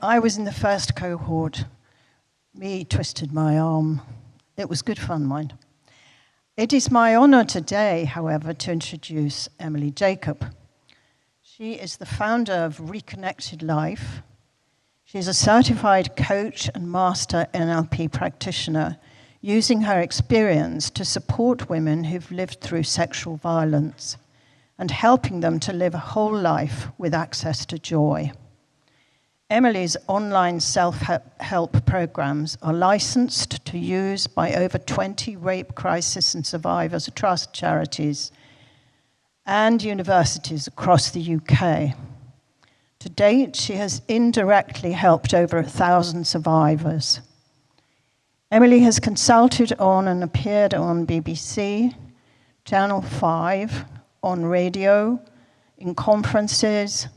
I was in the first cohort. Me twisted my arm. It was good fun, mind. It is my honor today, however, to introduce Emily Jacob. She is the founder of ReConnected Life. She is a certified coach and master NLP practitioner, using her experience to support women who've lived through sexual violence and helping them to live a whole life with access to joy. Emily's online self-help programs are licensed to use by over 20 rape crisis and survivors trust charities and universities across the UK. To date, she has indirectly helped over 1,000 survivors. Emily has consulted on and appeared on BBC, Channel 5, on radio, in conferences,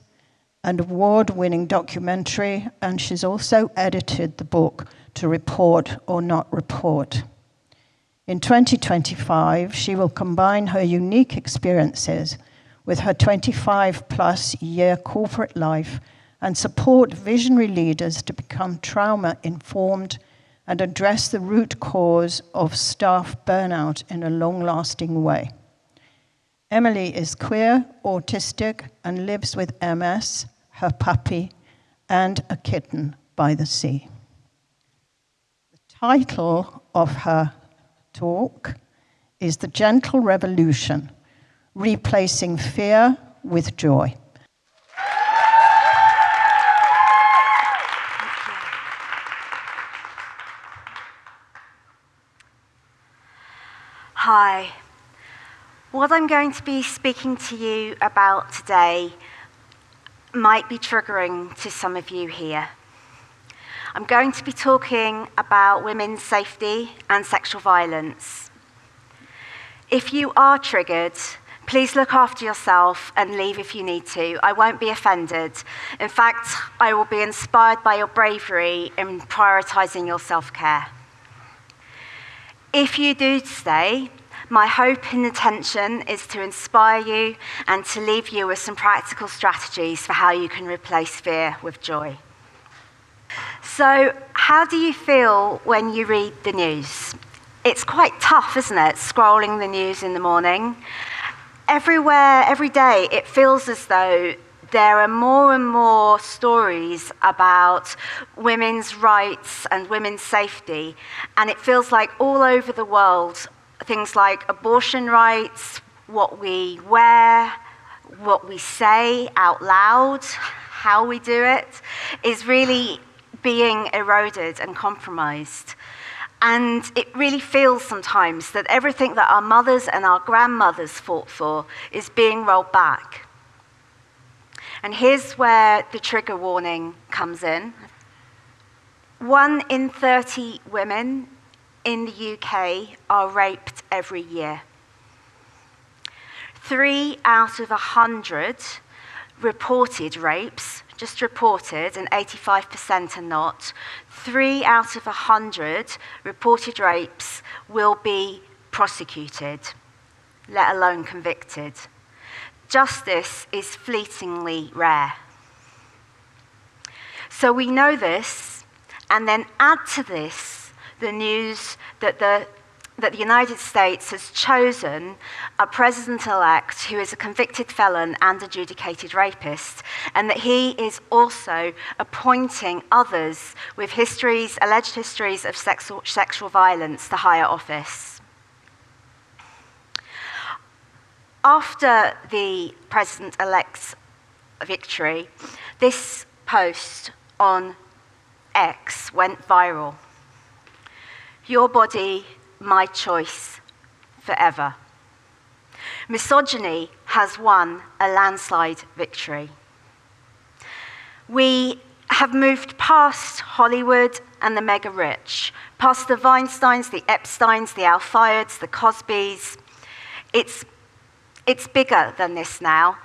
an award-winning documentary, and she's also edited the book To Report or Not Report. In 2025, she will combine her unique experiences with her 25-plus year corporate life and support visionary leaders to become trauma-informed and address the root cause of staff burnout in a long-lasting way. Emily is queer, autistic, and lives with MS, her puppy, and a kitten by the sea. The title of her talk is The Gentle Revolution, Replacing Fear with Joy. Hi. What I'm going to be speaking to you about today might be triggering to some of you here. I'm going to be talking about women's safety and sexual violence. If you are triggered, please look after yourself and leave if you need to. I won't be offended. In fact, I will be inspired by your bravery in prioritizing your self-care. If you do stay, my hope and intention is to inspire you and to leave you with some practical strategies for how you can replace fear with joy. So, how do you feel when you read the news? It's quite tough, isn't it, scrolling the news in the morning? Everywhere, every day, it feels as though there are more and more stories about women's rights and women's safety, and it feels like all over the world, things like abortion rights, what we wear, what we say out loud, how we do it, is really being eroded and compromised. And it really feels sometimes that everything that our mothers and our grandmothers fought for is being rolled back. And here's where the trigger warning comes in. 1 in 30 women in the UK are raped every year. 3 out of 100 reported rapes, just reported, and 85% are not, 3 out of 100 reported rapes will be prosecuted, let alone convicted. Justice is fleetingly rare. So we know this, and then add to this the news that the United States has chosen a president-elect who is a convicted felon and adjudicated rapist, and that he is also appointing others with alleged histories of sexual violence to higher office. After the president-elect's victory, this post on X went viral. Your body, my choice, forever. Misogyny has won a landslide victory. We have moved past Hollywood and the mega rich, past the Weinsteins, the Epsteins, the Alfayeds, the Cosbys. It's bigger than this now.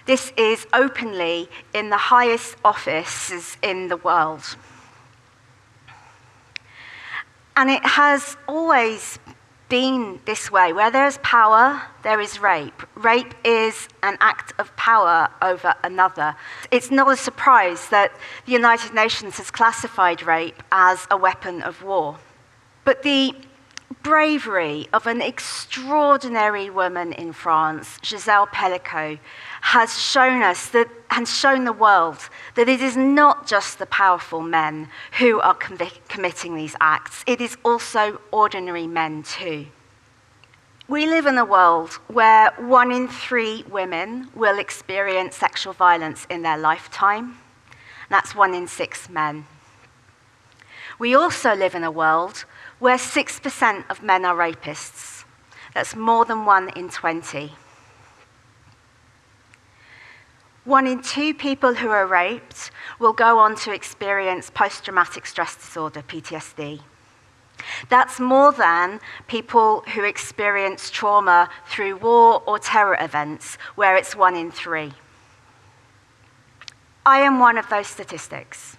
This is openly in the highest offices in the world. And it has always been this way. Where there is power, there is rape. Rape is an act of power over another. It's not a surprise that the United Nations has classified rape as a weapon of war. But the bravery of an extraordinary woman in France, Gisèle Pellicot, has shown us that, and shown the world, that it is not just the powerful men who are committing these acts. It is also ordinary men too. We live in a world where 1 in 3 women will experience sexual violence in their lifetime. That's 1 in 6 men. We also live in a world where 6% of men are rapists. That's more than 1 in 20. 1 in 2 people who are raped will go on to experience post-traumatic stress disorder, PTSD. That's more than people who experience trauma through war or terror events, where it's 1 in 3. I am one of those statistics.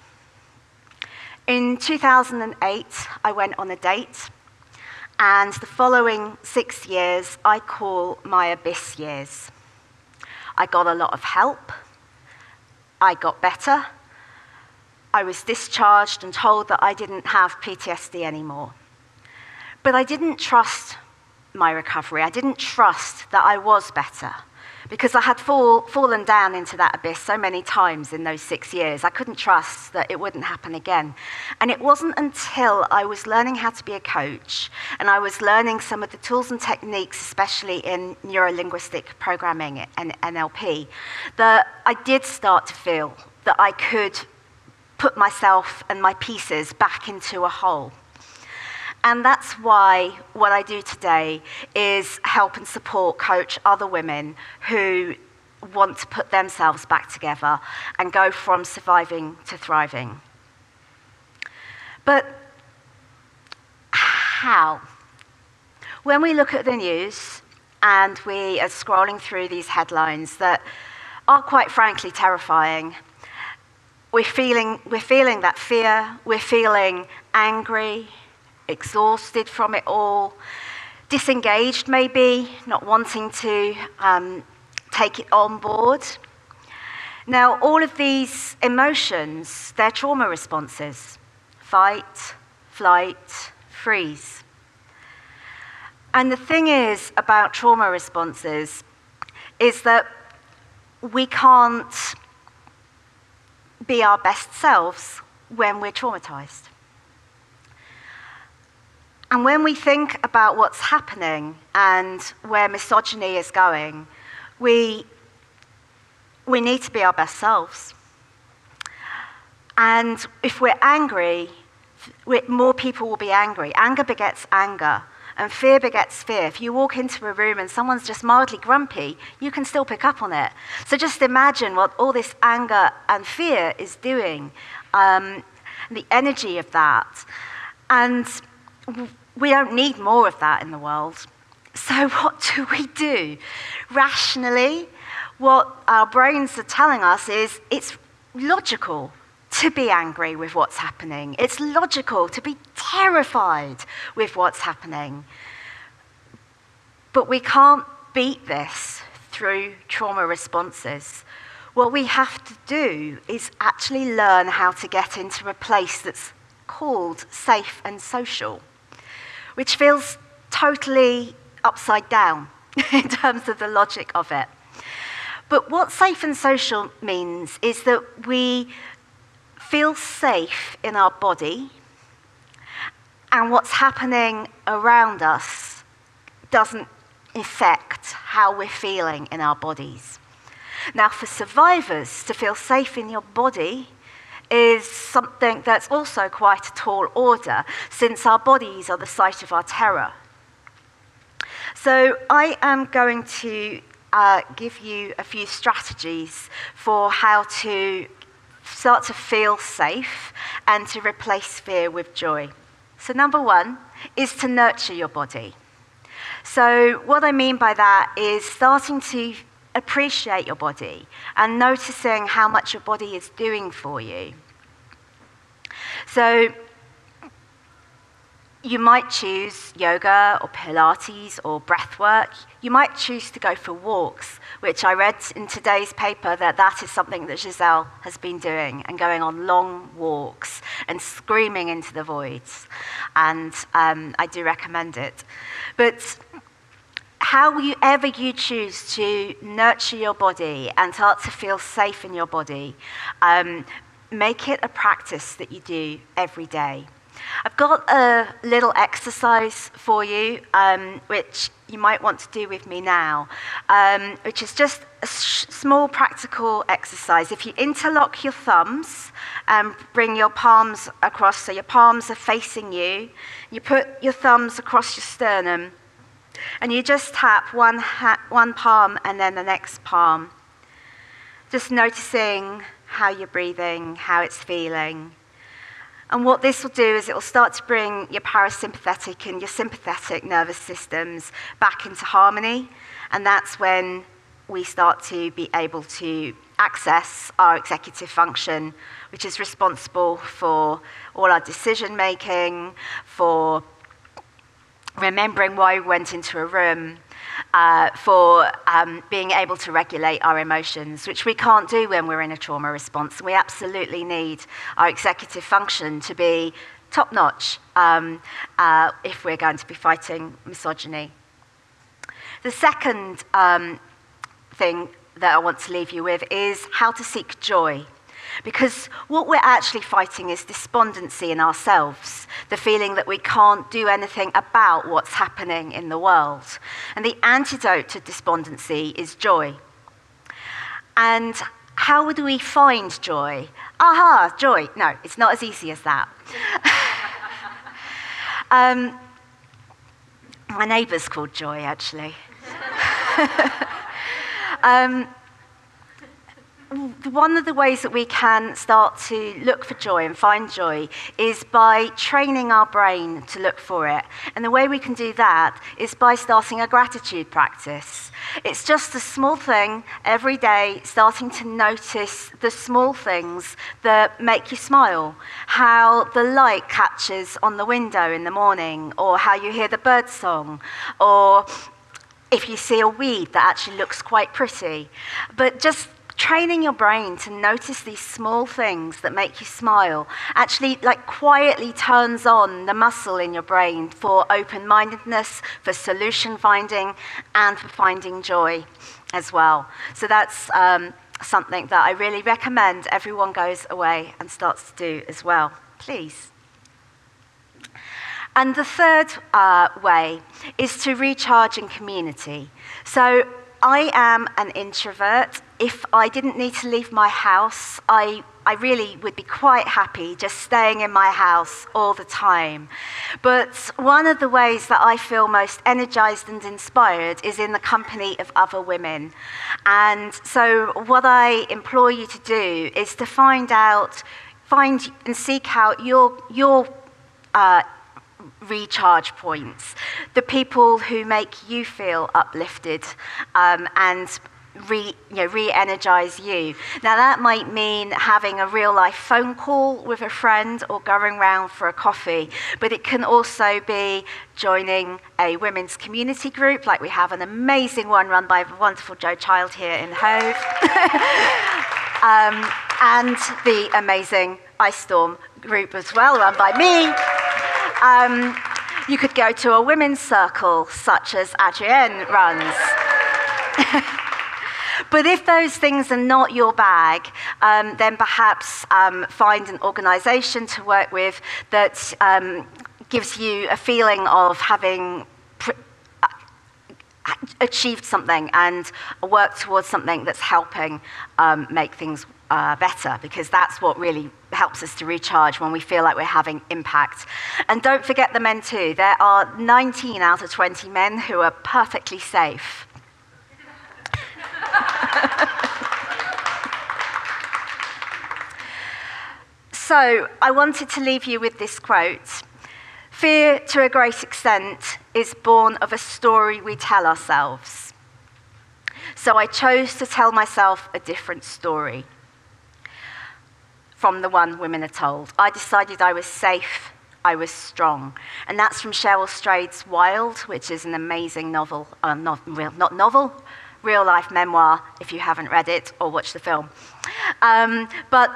In 2008, I went on a date, and the following 6 years I call my abyss years. I got a lot of help. I got better. I was discharged and told that I didn't have PTSD anymore. But I didn't trust my recovery. I didn't trust that I was better, because I had fallen down into that abyss so many times in those 6 years. I couldn't trust that it wouldn't happen again. And it wasn't until I was learning how to be a coach, and I was learning some of the tools and techniques, especially in neuro-linguistic programming and NLP, that I did start to feel that I could put myself and my pieces back into a whole. And that's why what I do today is help and support, coach other women who want to put themselves back together and go from surviving to thriving. But how? When we look at the news and we are scrolling through these headlines that are quite frankly terrifying, we're feeling that fear, we're feeling angry, exhausted from it all, disengaged maybe, not wanting to take it on board. Now, all of these emotions, they're trauma responses: fight, flight, freeze. And the thing is about trauma responses is that we can't be our best selves when we're traumatized. And when we think about what's happening and where misogyny is going, we need to be our best selves. And if we're angry, more people will be angry. Anger begets anger, and fear begets fear. If you walk into a room and someone's just mildly grumpy, you can still pick up on it. So just imagine what all this anger and fear is doing, the energy of that. And we don't need more of that in the world. So what do we do? Rationally, what our brains are telling us is it's logical to be angry with what's happening. It's logical to be terrified with what's happening. But we can't beat this through trauma responses. What we have to do is actually learn how to get into a place that's called safe and social, which feels totally upside down in terms of the logic of it. But what safe and social means is that we feel safe in our body, and what's happening around us doesn't affect how we're feeling in our bodies. Now, for survivors, to feel safe in your body is something that's also quite a tall order, since our bodies are the site of our terror. So I am going to give you a few strategies for how to start to feel safe and to replace fear with joy. So number 1 is to nurture your body. So what I mean by that is starting to appreciate your body and noticing how much your body is doing for you. So You might choose yoga or Pilates or breath work. You might choose to go for walks, which I read in today's paper that is something that Giselle has been doing, and going on long walks and screaming into the voids. And I do recommend it. But however you choose to nurture your body and start to feel safe in your body, make it a practice that you do every day. I've got a little exercise for you, which you might want to do with me now, which is just a small practical exercise. If you interlock your thumbs and bring your palms across, so your palms are facing you, you put your thumbs across your sternum, and you just tap one palm and then the next palm. Just noticing how you're breathing, how it's feeling. And what this will do is it will start to bring your parasympathetic and your sympathetic nervous systems back into harmony. And that's when we start to be able to access our executive function, which is responsible for all our decision making, for remembering why we went into a room, for being able to regulate our emotions, which we can't do when we're in a trauma response. We absolutely need our executive function to be top-notch if we're going to be fighting misogyny. The second thing that I want to leave you with is how to seek joy. Because what we're actually fighting is despondency in ourselves, the feeling that we can't do anything about what's happening in the world. And the antidote to despondency is joy. And how would we find joy? Aha, joy. No, it's not as easy as that. My neighbour's called Joy, actually. One of the ways that we can start to look for joy and find joy is by training our brain to look for it. And the way we can do that is by starting a gratitude practice. It's just a small thing every day, starting to notice the small things that make you smile. How the light catches on the window in the morning, or how you hear the bird song, or if you see a weed that actually looks quite pretty. But just training your brain to notice these small things that make you smile actually quietly turns on the muscle in your brain for open-mindedness, for solution finding, and for finding joy as well. So that's something that I really recommend everyone goes away and starts to do as well. Please. And the third way is to recharge in community. So I am an introvert. If I didn't need to leave my house, I really would be quite happy just staying in my house all the time. But one of the ways that I feel most energized and inspired is in the company of other women. And so what I implore you to do is to find and seek out your recharge points, the people who make you feel uplifted and re-energize you. Now that might mean having a real life phone call with a friend or going round for a coffee, but it can also be joining a women's community group, like we have an amazing one run by the wonderful Jo Child here in Hove, and the amazing EyeStorm group as well, run by me. You could go to a women's circle, such as Adrienne runs. But if those things are not your bag, then perhaps find an organisation to work with that gives you a feeling of having achieved something and work towards something that's helping make things better, because that's what really helps us to recharge when we feel like we're having impact. And don't forget the men too. There are 19 out of 20 men who are perfectly safe. So I wanted to leave you with this quote. Fear, to a great extent, is born of a story we tell ourselves. So I chose to tell myself a different story from the one women are told. I decided I was safe I was strong. And that's from Cheryl Strayed's Wild, which is an amazing novel, real life memoir, if you haven't read it or watched the film. But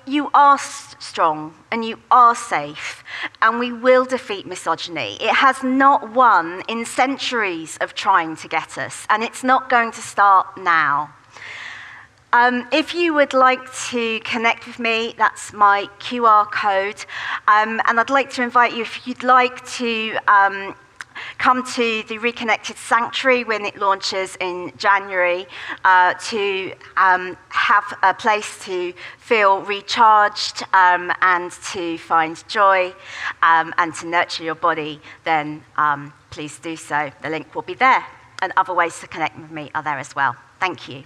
you are strong and you are safe, and we will defeat misogyny. It has not won in centuries of trying to get us, and it's not going to start now. If you would like to connect with me, that's my QR code. And I'd like to invite you, if you'd like to come to the ReConnected Sanctuary when it launches in January, to have a place to feel recharged and to find joy and to nurture your body, then please do so. The link will be there. And other ways to connect with me are there as well. Thank you.